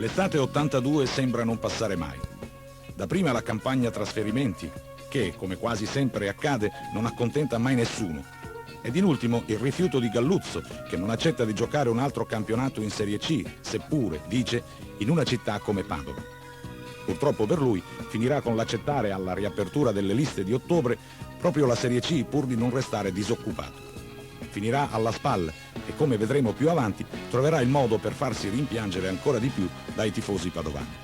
L'estate 82 sembra non passare mai. Dapprima la campagna trasferimenti, che, come quasi sempre accade, non accontenta mai nessuno. Ed in ultimo il rifiuto di Galluzzo, che non accetta di giocare un altro campionato in Serie C, seppure, dice, in una città come Padova. Purtroppo per lui finirà con l'accettare alla riapertura delle liste di ottobre proprio la Serie C, pur di non restare disoccupato. Finirà alla SPAL e, come vedremo più avanti, troverà il modo per farsi rimpiangere ancora di più dai tifosi padovani.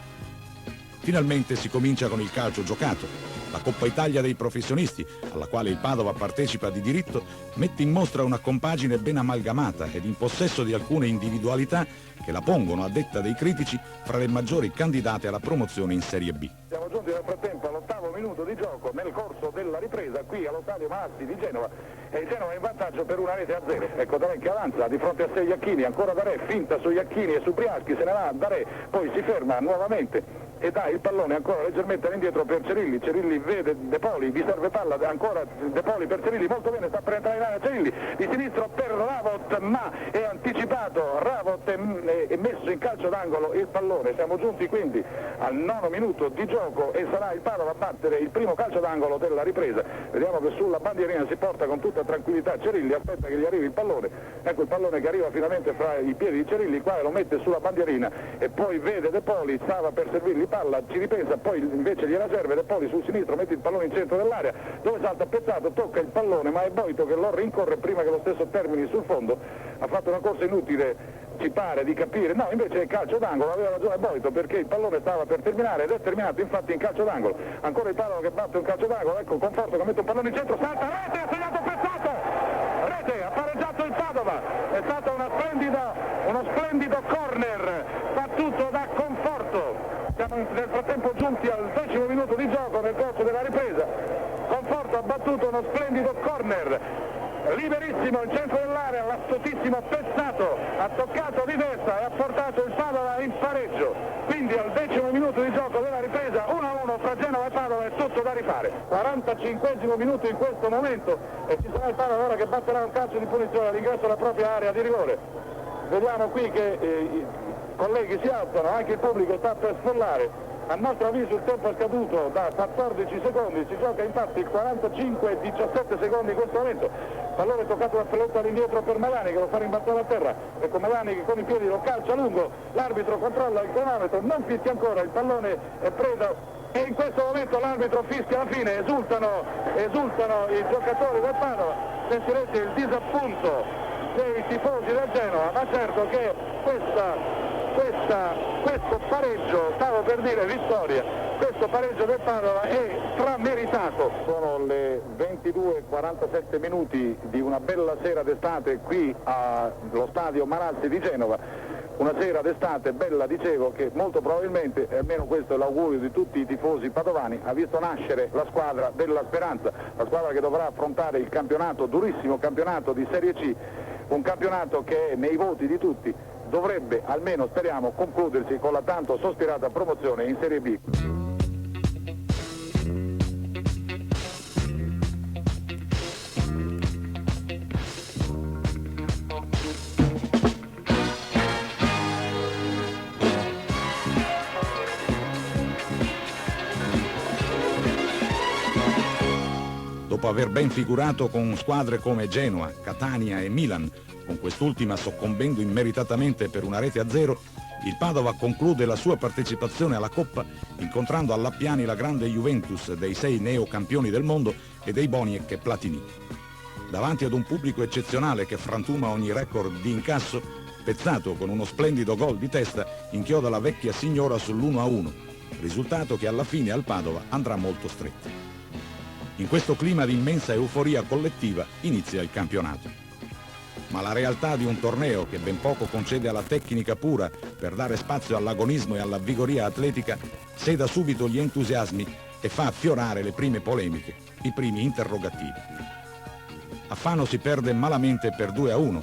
Finalmente si comincia con il calcio giocato. La Coppa Italia dei professionisti, alla quale il Padova partecipa di diritto, mette in mostra una compagine ben amalgamata ed in possesso di alcune individualità che la pongono, a detta dei critici, fra le maggiori candidate alla promozione in Serie B. Siamo giunti nel frattempo all'8° minuto di gioco nel corso della ripresa qui allo stadio Malazzi di Genova, e il Genova è in vantaggio per 1-0. Ecco Darè che avanza di fronte a sé Iacchini, ancora Darè, finta su Iacchini e su Briaschi, se ne va Darè, poi si ferma nuovamente e dà il pallone ancora leggermente all'indietro per Cerilli. Cerilli vede De Poli, vi serve palla ancora De Poli per Cerilli, molto bene, sta per entrare in area Cerilli, di sinistro per Ravot, ma è anticipato Ravot e messo in calcio d'angolo il pallone. Siamo giunti quindi al 9° minuto di gioco e sarà il Padova a battere il primo calcio d'angolo della ripresa. Vediamo che sulla bandierina si porta con tutta tranquillità Cerilli, aspetta che gli arrivi il pallone, ecco il pallone che arriva finalmente fra i piedi di Cerilli, qua lo mette sulla bandierina e poi vede De Poli, stava per servirgli palla, ci ripensa, poi invece gliela serve, De Poli sul sinistro mette il pallone in centro dell'area dove salta Pezzato, tocca il pallone ma è Boito che lo rincorre prima che lo stesso termini sul fondo. Ha fatto una corsa inutile, ci pare di capire, no, invece è calcio d'angolo, aveva ragione Boito perché il pallone stava per terminare ed è terminato infatti in calcio d'angolo. Ancora il Padova che batte un calcio d'angolo, ecco Conforto che mette un pallone in centro, salta, rete, ha segnato Pezzato, rete, ha pareggiato il Padova, è stato uno splendido corner battuto da Conforto. Siamo nel frattempo giunti al 10° minuto di gioco nel corso della ripresa. Conforto ha battuto uno splendido corner, liberissimo in centro dell'area, l'astutissimo Pezzato ha toccato di destra e ha portato il Padova in pareggio. Quindi al 10° minuto di gioco della ripresa, 1-1 fra Genova e Padova, è tutto da rifare. 45° minuto in questo momento e ci sarà il Padova ora che batterà un calcio di punizione all'ingresso della propria area di rigore. Vediamo qui che i colleghi si alzano, anche il pubblico sta per sfollare. A nostro avviso il tempo è scaduto da 14 secondi, si gioca infatti il 45-17 secondi in questo momento. Pallone toccato da Speletta all'indietro per Melani che lo fa rimbalzare a terra. Ecco Melani che con i piedi lo calcia lungo, l'arbitro controlla il cronometro, non fischia ancora, il pallone è preda e in questo momento l'arbitro fischia alla fine, esultano i giocatori del Padova, sentirete il disappunto dei tifosi del Genova, ma certo che questo pareggio, stavo per dire vittoria, questo pareggio del Padova è strameritato. Sono le 22:47 minuti di una bella sera d'estate qui allo stadio Malazzi di Genova. Una sera d'estate bella, dicevo, che molto probabilmente, almeno questo è l'augurio di tutti i tifosi padovani, ha visto nascere la squadra della speranza, la squadra che dovrà affrontare il campionato, durissimo campionato di Serie C, un campionato che nei voti di tutti dovrebbe, almeno speriamo, concludersi con la tanto sospirata promozione in Serie B. Dopo aver ben figurato con squadre come Genoa, Catania e Milan, con quest'ultima soccombendo immeritatamente per 1-0, il Padova conclude la sua partecipazione alla Coppa incontrando all'Appiani la grande Juventus dei 6 neocampioni del mondo e dei Boniek e Platini. Davanti ad un pubblico eccezionale che frantuma ogni record di incasso, Pezzato con uno splendido gol di testa inchioda la vecchia signora sull'1-1, risultato che alla fine al Padova andrà molto stretto. In questo clima di immensa euforia collettiva inizia il campionato. Ma la realtà di un torneo che ben poco concede alla tecnica pura per dare spazio all'agonismo e alla vigoria atletica seda subito gli entusiasmi e fa affiorare le prime polemiche, i primi interrogativi. A Fano si perde malamente per 2-1.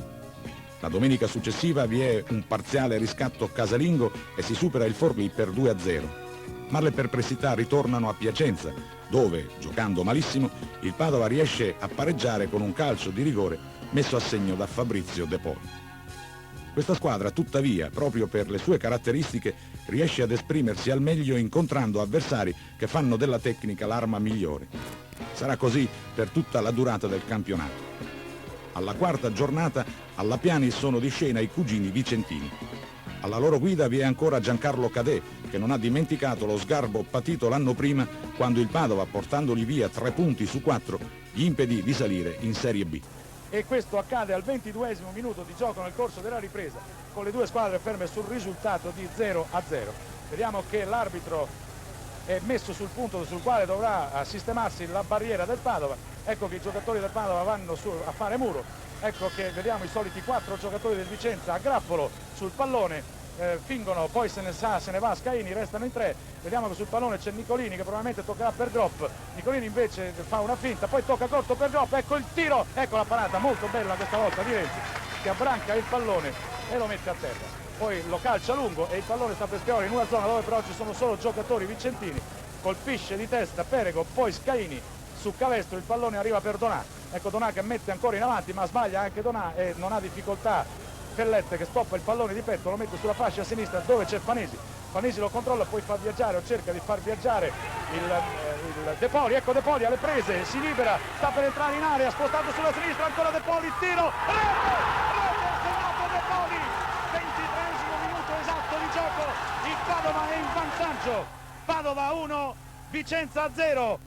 La domenica successiva vi è un parziale riscatto casalingo e si supera il Forlì per 2-0. Ma le perplessità ritornano a Piacenza, dove, giocando malissimo, il Padova riesce a pareggiare con un calcio di rigore messo a segno da Fabrizio De Poli. Questa squadra, tuttavia, proprio per le sue caratteristiche, riesce ad esprimersi al meglio incontrando avversari che fanno della tecnica l'arma migliore. Sarà così per tutta la durata del campionato. Alla quarta giornata, alla Piani sono di scena i cugini vicentini. Alla loro guida vi è ancora Giancarlo Cadè, che non ha dimenticato lo sgarbo patito l'anno prima quando il Padova, portandogli via 3 punti su 4, gli impedì di salire in Serie B. E questo accade al 22esimo minuto di gioco nel corso della ripresa, con le due squadre ferme sul risultato di 0-0. Vediamo che l'arbitro è messo sul punto sul quale dovrà sistemarsi la barriera del Padova. Ecco che i giocatori del Padova vanno a fare muro. Ecco che vediamo i soliti 4 giocatori del Vicenza a grappolo sul pallone. Fingono, poi se ne va Scaini, restano in 3. Vediamo che sul pallone c'è Nicolini che probabilmente toccherà per drop. Nicolini invece fa una finta, poi tocca corto per drop. Ecco il tiro, ecco la parata molto bella questa volta di Renzi, che abbranca il pallone e lo mette a terra. Poi lo calcia lungo e il pallone sta per schiavare in una zona dove però ci sono solo giocatori vicentini. Colpisce di testa Perego, poi Scaini su Cavestro, il pallone arriva per Donà. Ecco Donà che mette ancora in avanti, ma sbaglia anche Donà e non ha difficoltà Fellette, che stoppa il pallone di petto, lo mette sulla fascia sinistra dove c'è Fanesi. Fanesi lo controlla, poi fa viaggiare o cerca di far viaggiare il De Poli. Ecco De Poli alle prese, si libera, sta per entrare in area, spostato sulla sinistra, ancora De Poli, tiro, rete, ha segnato De Poli, 23esimo minuto esatto di gioco, il Padova è in vantaggio, Padova 1, Vicenza 0.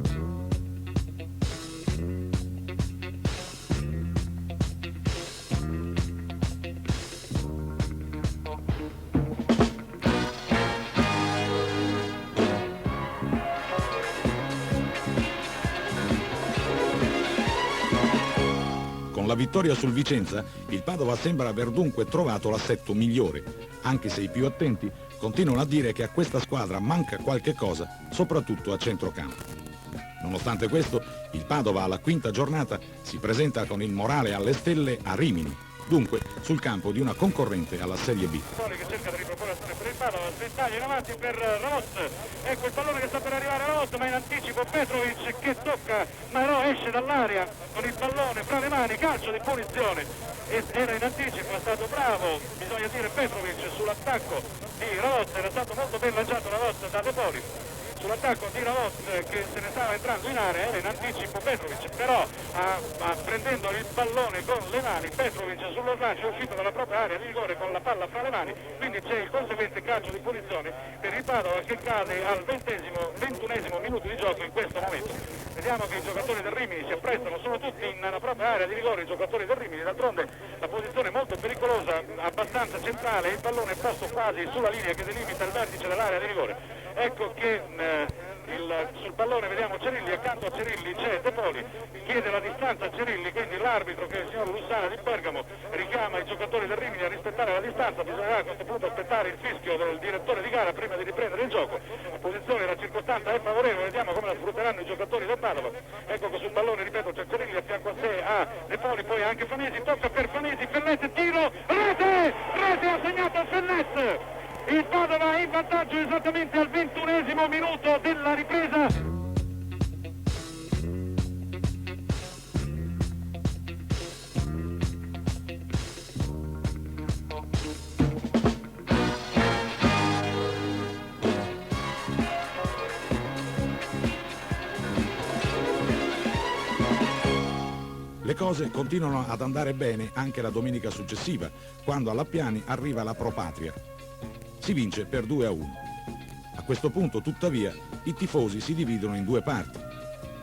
Con la vittoria sul Vicenza, il Padova sembra aver dunque trovato l'assetto migliore, anche se i più attenti continuano a dire che a questa squadra manca qualche cosa, soprattutto a centrocampo. Nonostante questo, il Padova alla quinta giornata si presenta con il morale alle stelle a Rimini, dunque sul campo di una concorrente alla Serie B. Che cerca di riproporre per il Padova, sventaglia in avanti per Ravos, ecco il pallone che sta per arrivare a Ravos, ma in anticipo Petrovic che tocca, ma no, esce dall'area con il pallone fra le mani, calcio di punizione, era in anticipo, è stato bravo, bisogna dire Petrovic sull'attacco di Ravos, era stato molto ben lanciato Ravos da De Poli. Sull'attacco di Ravos che se ne stava entrando in area, era in anticipo Petrovic, però prendendo il pallone con le mani, Petrovic sullo slancio è uscito dalla propria area di rigore con la palla fra le mani, quindi c'è il conseguente calcio di punizione per il Padova che cade al 21esimo minuto di gioco in questo momento. Vediamo che i giocatori del Rimini si apprestano, sono tutti nella propria area di rigore i giocatori del Rimini, d'altronde la posizione è molto pericolosa, abbastanza centrale, il pallone è posto quasi sulla linea che delimita il vertice dell'area di rigore. Ecco che sul pallone vediamo Cerilli, accanto a Cerilli c'è De Poli, chiede la distanza a Cerilli, quindi l'arbitro, che è il signor Lussana di Bergamo, richiama i giocatori del Rimini a rispettare la distanza. Bisognerà a questo punto aspettare il fischio del direttore di gara prima di riprendere il gioco. La posizione, la circostanza è favorevole, vediamo come la sfrutteranno i giocatori del Padova. Ecco che sul pallone, ripeto, c'è Cerilli, a fianco a sé a De Poli, poi anche Fanesi, tocca per Fanesi, Fellette, tiro, rete ha segnato Fellette! Il Padova è in vantaggio esattamente al 21esimo minuto della ripresa. Le cose continuano ad andare bene anche la domenica successiva, quando alla Piani arriva la Pro Patria. Si vince per 2-1. A questo punto, tuttavia, i tifosi si dividono in 2 parti.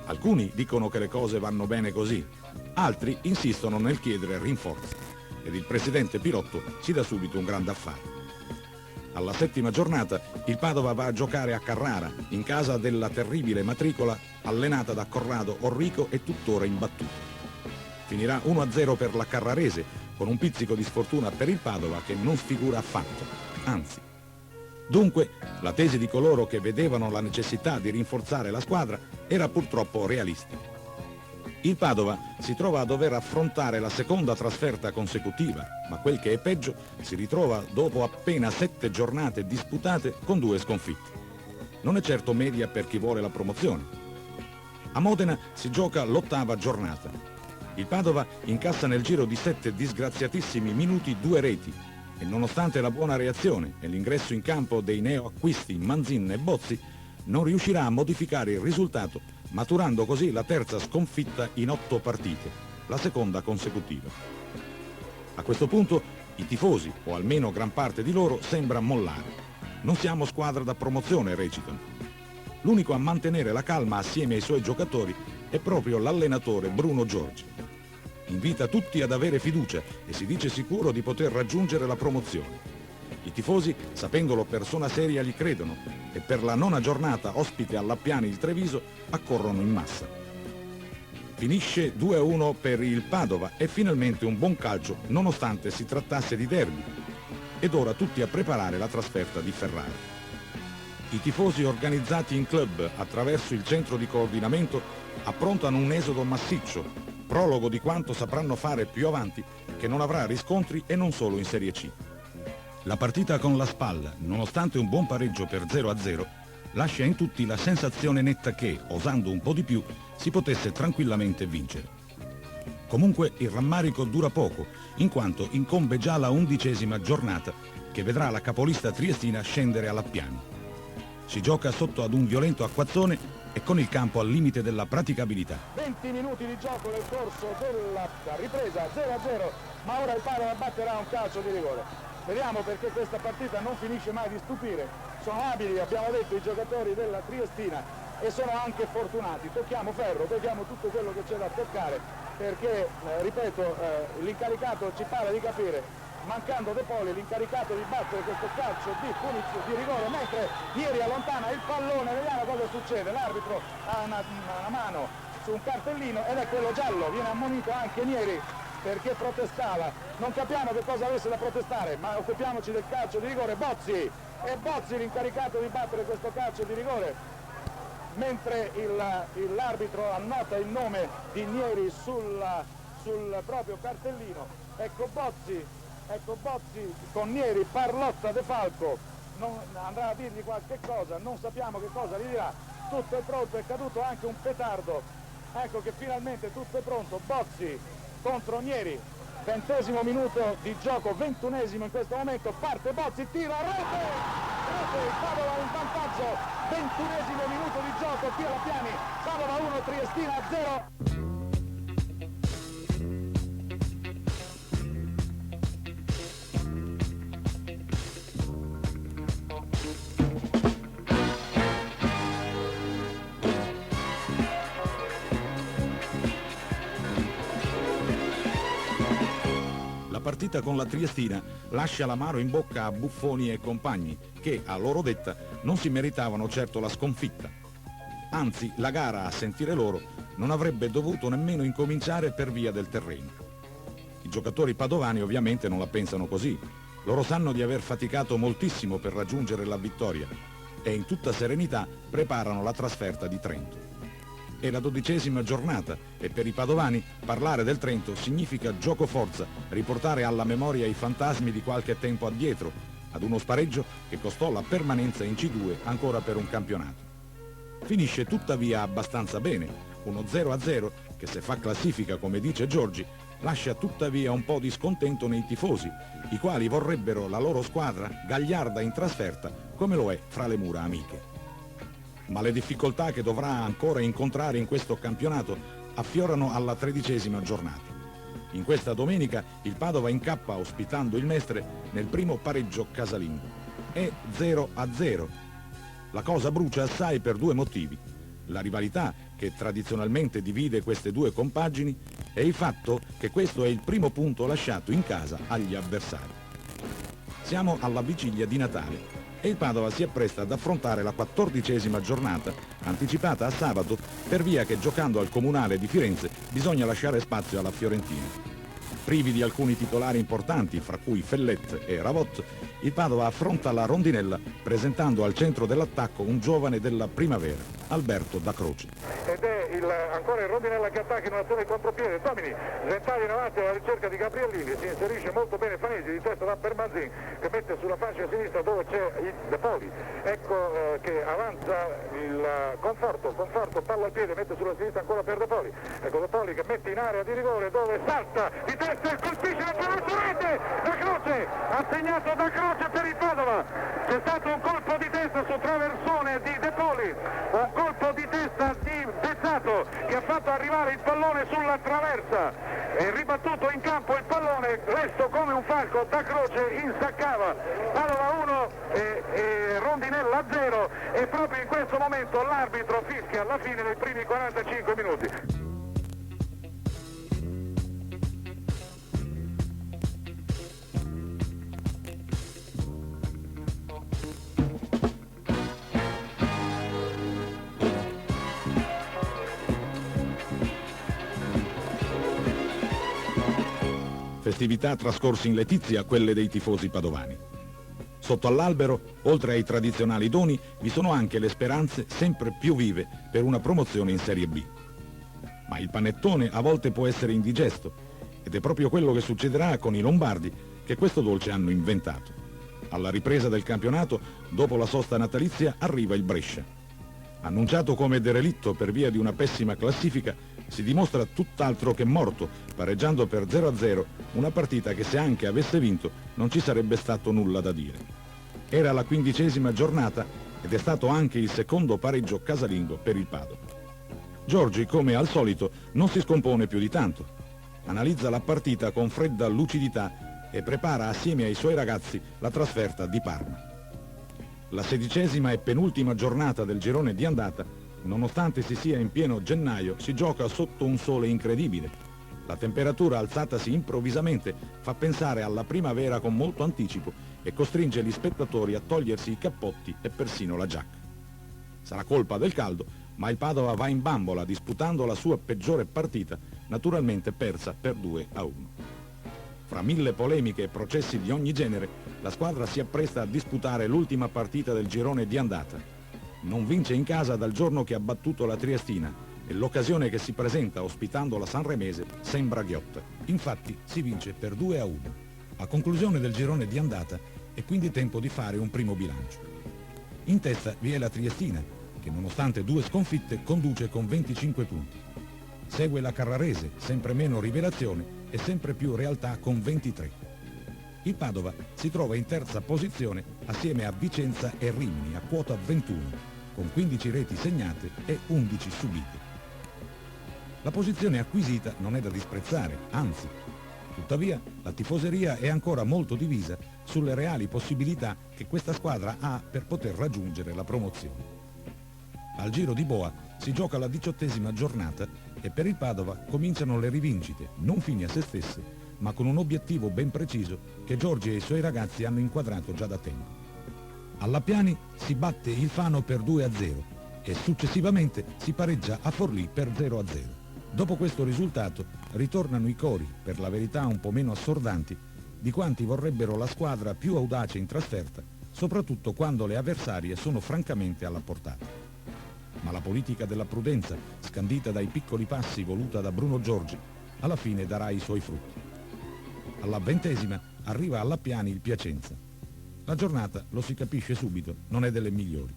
Alcuni dicono che le cose vanno bene così, altri insistono nel chiedere rinforzi ed il presidente Pirotto si dà subito un grande affare. Alla 7ª giornata il Padova va a giocare a Carrara, in casa della terribile matricola allenata da Corrado Orrico e tuttora imbattuta. Finirà 1-0 per la Carrarese, con un pizzico di sfortuna per il Padova che non sfigura affatto, anzi. Dunque, la tesi di coloro che vedevano la necessità di rinforzare la squadra era purtroppo realistica. Il Padova si trova a dover affrontare la seconda trasferta consecutiva, ma quel che è peggio, si ritrova dopo appena 7 giornate disputate con 2 sconfitte. Non è certo media per chi vuole la promozione. A Modena si gioca l'8ª giornata. Il Padova incassa nel giro di 7 disgraziatissimi minuti 2 reti, e nonostante la buona reazione e l'ingresso in campo dei neoacquisti Manzin e Bozzi, non riuscirà a modificare il risultato, maturando così la terza sconfitta in 8 partite, la seconda consecutiva. A questo punto i tifosi, o almeno gran parte di loro, sembra mollare. Non siamo squadra da promozione, recitano. L'unico a mantenere la calma assieme ai suoi giocatori è proprio l'allenatore Bruno Giorgi. Invita tutti ad avere fiducia e si dice sicuro di poter raggiungere la promozione. I tifosi, sapendolo persona seria, gli credono e per la 9ª giornata ospite all'Appiani di Treviso accorrono in massa. Finisce 2-1 per il Padova e finalmente un buon calcio nonostante si trattasse di derby. Ed ora tutti a preparare la trasferta di Ferrara. I tifosi organizzati in club attraverso il centro di coordinamento approntano un esodo massiccio, prologo di quanto sapranno fare più avanti, che non avrà riscontri e non solo in Serie C. La partita con la Spal, nonostante un buon pareggio per 0-0, lascia in tutti la sensazione netta che, osando un po' di più, si potesse tranquillamente vincere. Comunque il rammarico dura poco, in quanto incombe già la 11ª giornata, che vedrà la capolista triestina scendere all'Appiani. Si gioca sotto ad un violento acquazzone e con il campo al limite della praticabilità. 20 minuti di gioco nel corso della ripresa, 0-0, ma ora il Padova batterà un calcio di rigore. Vediamo, perché questa partita non finisce mai di stupire. Sono abili, abbiamo detto, i giocatori della Triestina e sono anche fortunati. Tocchiamo ferro, tocchiamo tutto quello che c'è da toccare, perché, ripeto, l'incaricato ci pare di capire, mancando De Poli, l'incaricato di battere questo calcio di punizione di rigore, mentre Nieri allontana il pallone. Vediamo cosa succede. L'arbitro ha una mano su un cartellino ed è quello giallo. Viene ammonito anche Nieri perché protestava. Non capiamo che cosa avesse da protestare, ma occupiamoci del calcio di rigore. Bozzi, è Bozzi l'incaricato di battere questo calcio di rigore, mentre l'arbitro annota il nome di Nieri sul proprio cartellino. Ecco Bozzi con Nieri, Parlotta, De Falco, andrà a dirgli qualche cosa, non sappiamo che cosa gli dirà. Tutto è pronto, è caduto anche un petardo. Ecco che finalmente tutto è pronto. Bozzi contro Nieri, 20° minuto di gioco, 21° in questo momento. Parte Bozzi, tira, rete, il Padova in vantaggio. 21° minuto di gioco qui alla Piani. Padova 1, Triestina 0. La partita con la Triestina lascia l'amaro in bocca a Buffoni e compagni che, a loro detta, non si meritavano certo la sconfitta. Anzi, la gara, a sentire loro, non avrebbe dovuto nemmeno incominciare per via del terreno. I giocatori padovani ovviamente non la pensano così. Loro sanno di aver faticato moltissimo per raggiungere la vittoria e in tutta serenità preparano la trasferta di Trento. È la 12ª giornata e per i padovani parlare del Trento significa gioco forza, riportare alla memoria i fantasmi di qualche tempo addietro, ad uno spareggio che costò la permanenza in C2 ancora per un campionato. Finisce tuttavia abbastanza bene, uno 0-0 che, se fa classifica come dice Giorgi, lascia tuttavia un po' di scontento nei tifosi, i quali vorrebbero la loro squadra gagliarda in trasferta come lo è fra le mura amiche. Ma le difficoltà che dovrà ancora incontrare in questo campionato affiorano alla 13ª giornata. In questa domenica il Padova incappa, ospitando il Mestre, nel primo pareggio casalingo. È 0-0. La cosa brucia assai per 2 motivi. La rivalità che tradizionalmente divide queste 2 compagini e il fatto che questo è il primo punto lasciato in casa agli avversari. Siamo alla vigilia di Natale e il Padova si appresta ad affrontare la 14ª giornata, anticipata a sabato per via che, giocando al Comunale di Firenze, bisogna lasciare spazio alla Fiorentina. Privi di alcuni titolari importanti, fra cui Fellet e Ravot, il Padova affronta la rondinella presentando al centro dell'attacco un giovane della primavera, Alberto Da Croce. Ed è ancora il Rondinella che attacca in un'azione di contropiede. Tomini sventaglia in avanti alla ricerca di Gabriellini, si inserisce molto bene Fanesi di testa da Permanzin che mette sulla fascia sinistra dove c'è il De Poli. Ecco che avanza il Conforto, palla al piede, mette sulla sinistra ancora per De Poli. Ecco De Poli che mette in area di rigore dove salta di testa e colpisce la rete. Da Croce, ha segnato Da Croce per il Padova. C'è stato un colpo di testa su traversone di De Poli, un colpo di testa di Pezzato che ha fatto arrivare il pallone sulla traversa. È ribattuto in campo il pallone, resto come un falco, Da Croce insaccava. Padova 1 e Rondinella 0 e proprio in questo momento l'arbitro fischia alla fine dei primi 45 minuti. Festività trascorse in letizia quelle dei tifosi padovani. Sotto all'albero, oltre ai tradizionali doni, vi sono anche le speranze sempre più vive per una promozione in Serie B. Ma il panettone a volte può essere indigesto ed è proprio quello che succederà con i lombardi che questo dolce hanno inventato. Alla ripresa del campionato, dopo la sosta natalizia, arriva il Brescia. Annunciato come derelitto per via di una pessima classifica, si dimostra tutt'altro che morto, pareggiando per 0-0 una partita che se anche avesse vinto non ci sarebbe stato nulla da dire. Era la 15ª giornata ed è stato anche il secondo pareggio casalingo per il Padova. Giorgi, come al solito, non si scompone più di tanto. Analizza la partita con fredda lucidità e prepara assieme ai suoi ragazzi la trasferta di Parma. La 16ª e penultima giornata del girone di andata, nonostante si sia in pieno gennaio, si gioca sotto un sole incredibile. La temperatura alzatasi improvvisamente fa pensare alla primavera con molto anticipo e costringe gli spettatori a togliersi i cappotti e persino la giacca. Sarà colpa del caldo, ma il Padova va in bambola disputando la sua peggiore partita, naturalmente persa per 2-1. Fra 1000 polemiche e processi di ogni genere, la squadra si appresta a disputare l'ultima partita del girone di andata. Non vince in casa dal giorno che ha battuto la Triestina e l'occasione che si presenta ospitando la Sanremese sembra ghiotta. Infatti si vince per 2-1. A conclusione del girone di andata è quindi tempo di fare un primo bilancio. In testa vi è la Triestina, che nonostante 2 sconfitte conduce con 25 punti. Segue la Carrarese, sempre meno rivelazione e sempre più realtà con 23. Il Padova si trova in terza posizione assieme a Vicenza e Rimini a quota 21, con 15 reti segnate e 11 subite. La posizione acquisita non è da disprezzare, anzi. Tuttavia, la tifoseria è ancora molto divisa sulle reali possibilità che questa squadra ha per poter raggiungere la promozione. Al Giro di Boa si gioca la 18ª giornata e per il Padova cominciano le rivincite, non fini a se stesse, ma con un obiettivo ben preciso che Giorgi e i suoi ragazzi hanno inquadrato già da tempo. Alla Piani si batte il Fano per 2-0 e successivamente si pareggia a Forlì per 0-0. Dopo questo risultato ritornano i cori, per la verità un po' meno assordanti, di quanti vorrebbero la squadra più audace in trasferta, soprattutto quando le avversarie sono francamente alla portata. Ma la politica della prudenza, scandita dai piccoli passi voluta da Bruno Giorgi, alla fine darà i suoi frutti. Alla 20ª arriva alla Piani il Piacenza. La giornata, lo si capisce subito, non è delle migliori.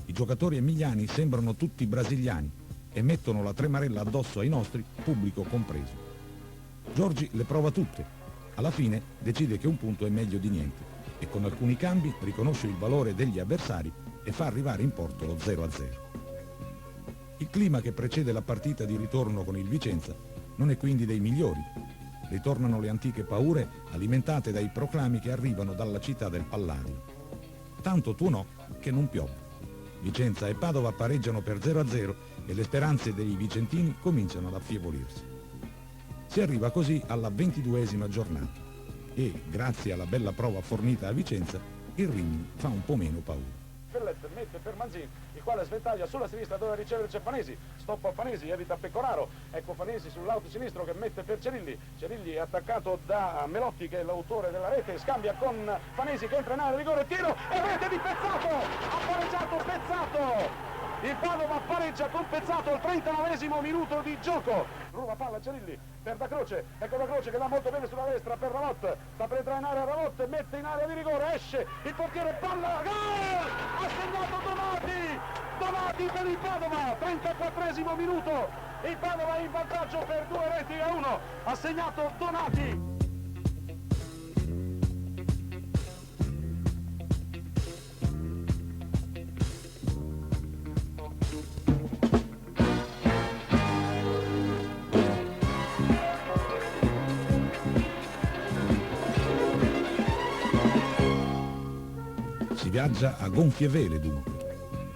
I giocatori emiliani sembrano tutti brasiliani e mettono la tremarella addosso ai nostri, pubblico compreso. Giorgi le prova tutte. Alla fine decide che un punto è meglio di niente e con alcuni cambi riconosce il valore degli avversari e fa arrivare in porto lo 0-0. Il clima che precede la partita di ritorno con il Vicenza non è quindi dei migliori. Ritornano le antiche paure alimentate dai proclami che arrivano dalla città del Palladio. Tanto tuonò che non piove. Vicenza e Padova pareggiano per 0-0 e le speranze dei vicentini cominciano ad affievolirsi. Si arriva così alla 22ª giornata e, grazie alla bella prova fornita a Vicenza, il Rimini fa un po' meno paura. Pellet mette per Manzin, il quale sventaglia sulla sinistra dove riceve c'è Fanesi, stoppa Fanesi, evita Pecoraro, ecco Fanesi sull'auto sinistro che mette per Cerilli, Cerilli è attaccato da Melotti che è l'autore della rete, scambia con Fanesi che entra in area, rigore, tiro e rete di Pezzato, ha pareggiato Pezzato! il Padova pareggia con Pezzato al 39esimo minuto di gioco. Ruba palla Cerilli per Da Croce, ecco Da Croce che va molto bene sulla destra per Ravot, sta per entrare in area Ravot, mette in area di rigore, esce il portiere, palla, gol! Ha segnato Donati per il Padova, 34esimo minuto, il Padova è in vantaggio per 2-1, ha segnato Donati. Si viaggia a gonfie vele dunque.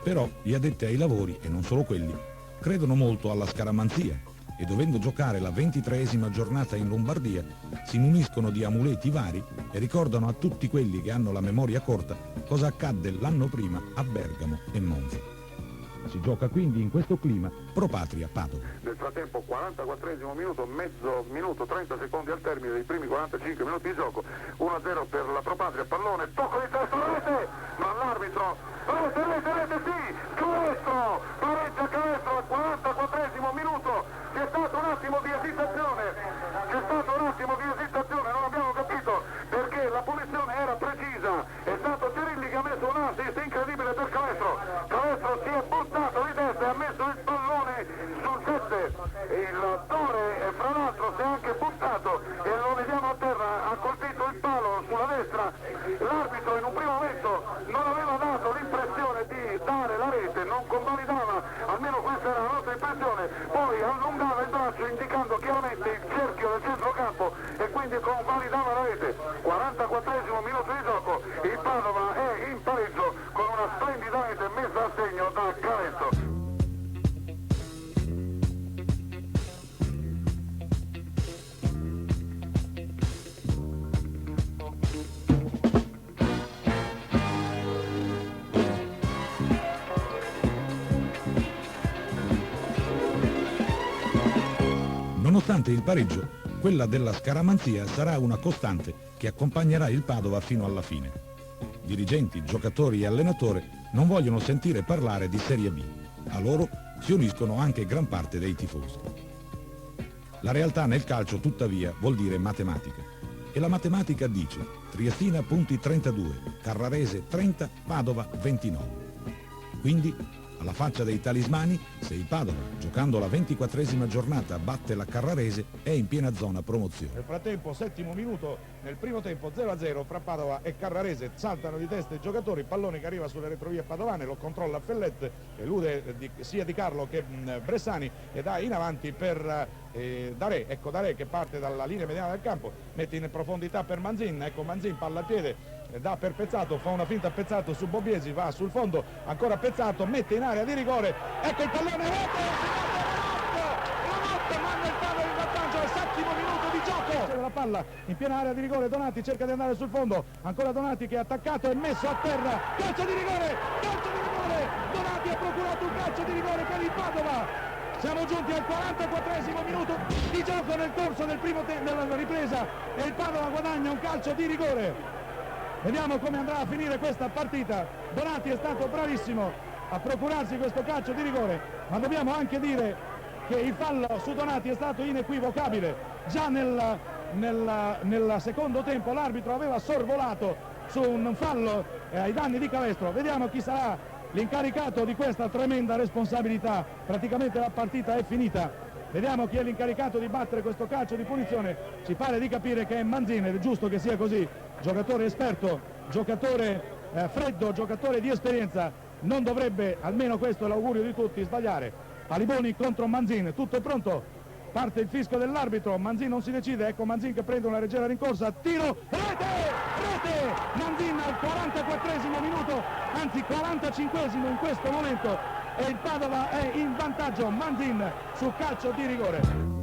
Però gli addetti ai lavori, e non solo quelli, credono molto alla scaramanzia e dovendo giocare la 23esima giornata in Lombardia si muniscono di amuleti vari e ricordano a tutti quelli che hanno la memoria corta cosa accadde l'anno prima a Bergamo e Monza. Si gioca quindi in questo clima pro patria Padova. Nel frattempo 44esimo minuto, mezzo minuto, 30 secondi al termine dei primi 45 minuti di gioco, 1-0 per la pro patria, pallone, tocco di testa, rete, ma l'arbitro, rete, sì, Calestro, pareggia Calestro al 44esimo minuto, c'è stato un attimo di esitazione, non abbiamo capito perché la punizione era precisa, è stato Cerilli che ha messo un assist incredibile per Calestro si è buttato di testa e ha messo il pallone sul 7, il Tore fra l'altro si è anche buttato e lo vediamo a terra, ha colpito il palo sulla destra, l'arbitro in un primo momento non aveva dato l'impressione di dare la rete, non convalidava, almeno questa era la nostra impressione, poi allungava il braccio indicando chiaramente il cerchio del centrocampo e quindi convalidava la rete. 44esimo minuto di gioco, il Padova è in pareggio con una splendida rete messa a segno da Calestro. Nonostante il pareggio, quella della scaramanzia sarà una costante che accompagnerà il Padova fino alla fine. Dirigenti, giocatori e allenatore non vogliono sentire parlare di Serie B. A loro si uniscono anche gran parte dei tifosi. La realtà nel calcio, tuttavia, vuol dire matematica. E la matematica dice Triestina punti 32, Carrarese 30, Padova 29. Quindi, alla faccia dei talismani, se il Padova, giocando la 24esima giornata, batte la Carrarese, è in piena zona promozione. Nel frattempo, 7° minuto, nel primo tempo 0-0 fra Padova e Carrarese, saltano di testa i giocatori, pallone che arriva sulle retrovie padovane, lo controlla Fellet, elude sia Di Carlo che Bressani e dà in avanti per Darè, ecco Darè che parte dalla linea mediana del campo, mette in profondità per Manzin, ecco Manzin palla a piede, dà per Pezzato, fa una finta a Pezzato su Bobbiesi, va sul fondo, ancora Pezzato, mette in area di rigore, ecco il pallone, rete, manda il Padova in vantaggio al 7° minuto di gioco. La palla in piena area di rigore, Donati cerca di andare sul fondo, ancora Donati che è attaccato e messo a terra, calcio di rigore, Donati ha procurato un calcio di rigore per il Padova. Siamo giunti al 44esimo minuto di gioco nel corso del primo tempo della ripresa e il Padova guadagna un calcio di rigore. Vediamo come andrà a finire questa partita. Donati è stato bravissimo a procurarsi questo calcio di rigore, ma dobbiamo anche dire che il fallo su Donati è stato inequivocabile. Già nel secondo tempo l'arbitro aveva sorvolato su un fallo ai danni di Calestro. Vediamo chi sarà l'incaricato di questa tremenda responsabilità. Praticamente la partita è finita, vediamo chi è l'incaricato di battere questo calcio di punizione. Ci pare di capire che è Manzin, ed è giusto che sia così, giocatore esperto, giocatore freddo, giocatore di esperienza, non dovrebbe, almeno questo è l'augurio di tutti, sbagliare. Paliboni contro Manzin, tutto è pronto, parte il fischio dell'arbitro, Manzin non si decide, ecco Manzin che prende una leggera rincorsa, tiro, rete, Manzin al 44esimo minuto, anzi 45esimo in questo momento, e il Padova è in vantaggio, Manzin su calcio di rigore.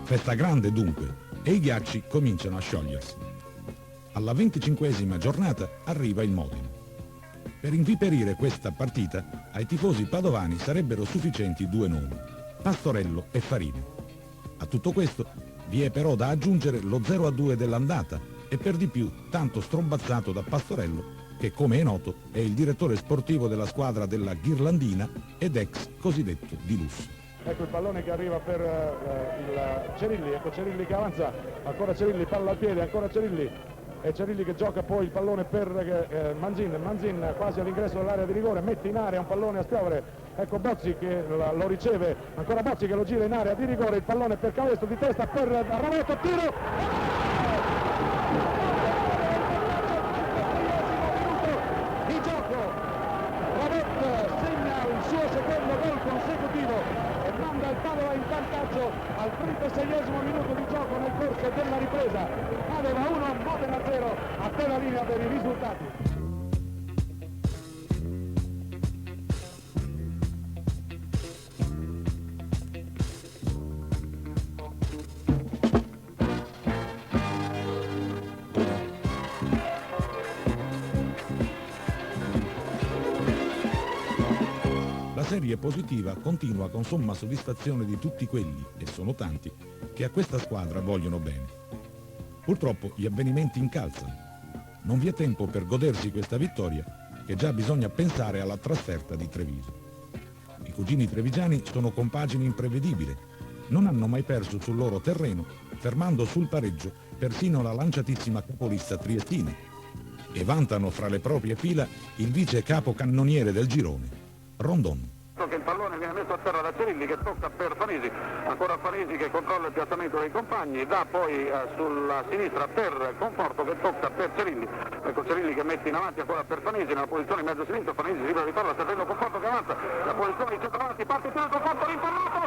Festa grande dunque, e i ghiacci cominciano a sciogliersi. Alla 25esima giornata arriva il Modena. Per inviperire questa partita, ai tifosi padovani sarebbero sufficienti due nomi, Pastorello e Farini. A tutto questo vi è però da aggiungere lo 0-2 dell'andata e per di più tanto strombazzato da Pastorello, che come è noto è il direttore sportivo della squadra della Ghirlandina ed ex cosiddetto di lusso. Ecco il pallone che arriva per il Cerilli, ecco Cerilli che avanza, ancora Cerilli, palla al piede, ancora Cerilli, e Cerilli che gioca poi il pallone per Manzin quasi all'ingresso dell'area di rigore, mette in area un pallone a spiovere, ecco Bozzi che lo riceve, ancora Bozzi che lo gira in area di rigore, il pallone per Calestro di testa per Ravetto, tiro! Di gioco, Ravetto segna il suo secondo gol consecutivo e manda il Padova in vantaggio al 36esimo minuto di gioco nel corso della ripresa. Padova 1, Modena 0, a te la linea per i risultati. La serie positiva continua con somma soddisfazione di tutti quelli, e sono tanti, che a questa squadra vogliono bene. Purtroppo gli avvenimenti incalzano. Non vi è tempo per godersi questa vittoria, che già bisogna pensare alla trasferta di Treviso. I cugini trevigiani sono compagini imprevedibili, non hanno mai perso sul loro terreno, fermando sul pareggio persino la lanciatissima capolista triestina, e vantano fra le proprie fila il vice capocannoniere del girone, Rondon. Che il pallone viene messo a terra da Cerilli che tocca per Fanesi, ancora Fanesi che controlla il piazzamento dei compagni, dà poi sulla sinistra per Conforto che tocca per Cerilli, ecco Cerilli che mette in avanti ancora per Fanesi nella posizione in mezzo sinistra, Fanesi libera di palla, servendo Conforto che avanza, la posizione di centravanti, parte il tiro Conforto, rimpallato,